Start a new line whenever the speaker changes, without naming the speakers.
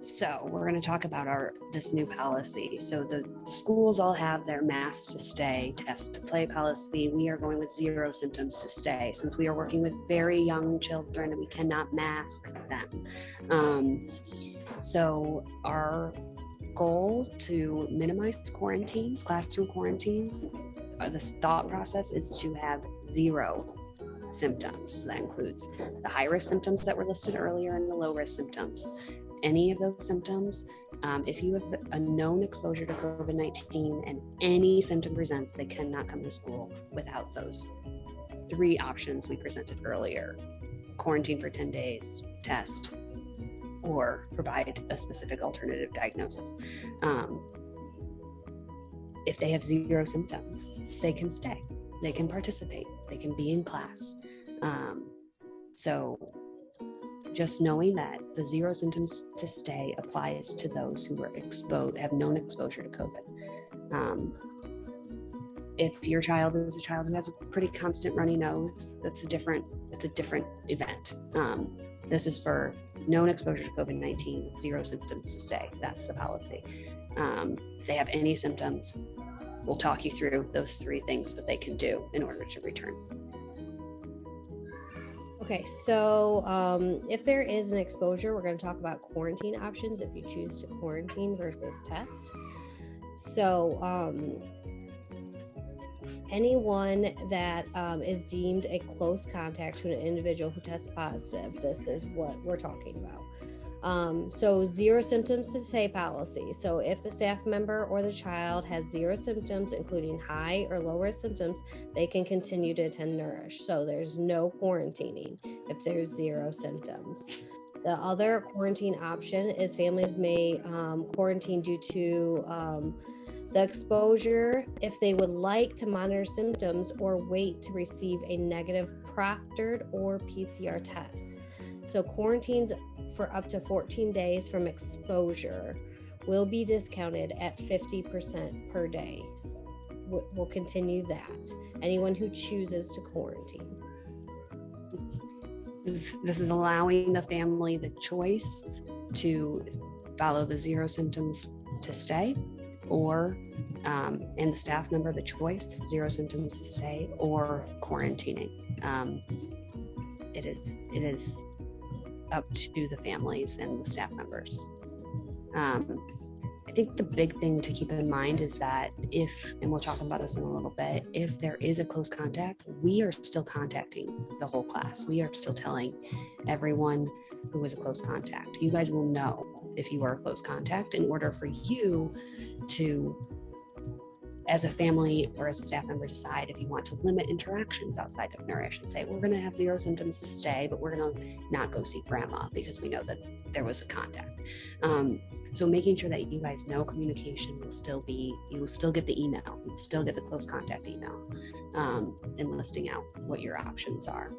So we're going to talk about this new policy. So the schools all have their mask to stay, test to play policy. We are going with 0 symptoms to stay, since we are working with very young children and we cannot mask them. So our goal to minimize quarantines, classroom quarantines, this thought process is to have 0 symptoms. That includes the high-risk symptoms that were listed earlier and the low-risk symptoms. Any of those symptoms, if you have a known exposure to COVID-19 and any symptom presents, they cannot come to school without those 3 options we presented earlier: quarantine for 10 days, test, or provide a specific alternative diagnosis. If they have 0 symptoms, they can stay, they can participate, they can be in class. So just knowing that the 0 symptoms to stay applies to those who were have known exposure to COVID. If your child is a child who has a pretty constant runny nose, it's a different event. This is for known exposure to COVID-19, 0 symptoms to stay. That's the policy. If they have any symptoms, we'll talk you through those 3 things that they can do in order to return.
Okay, so if there is an exposure, we're going to talk about quarantine options if you choose to quarantine versus test. So anyone that is deemed a close contact to an individual who tests positive, this is what we're talking about. So 0 symptoms to stay policy. So if the staff member or the child has 0 symptoms, including high or low risk symptoms, they can continue to attend Nourish. So there's no quarantining if there's 0 symptoms. The other quarantine option is families may quarantine due to the exposure if they would like to monitor symptoms or wait to receive a negative proctored or PCR test. So quarantines for up to 14 days from exposure will be discounted at 50% per day. We'll continue that. Anyone who chooses to quarantine.
This is allowing the family the choice to follow the 0 symptoms to stay, or and the staff member the choice, 0 symptoms to stay or quarantining. It is up to the families and the staff members. I think the big thing to keep in mind is that and we'll talk about this in a little bit, if there is a close contact, we are still contacting the whole class. We are still telling everyone who is a close contact. You guys will know if you are a close contact in order for you to, as a family or as a staff member, decide if you want to limit interactions outside of Nourish and say, we're going to have 0 symptoms to stay, but we're going to not go see grandma because we know that there was a contact. So making sure that you guys know communication will still be, you will still get the email, you will still get the close contact email, and listing out what your options are.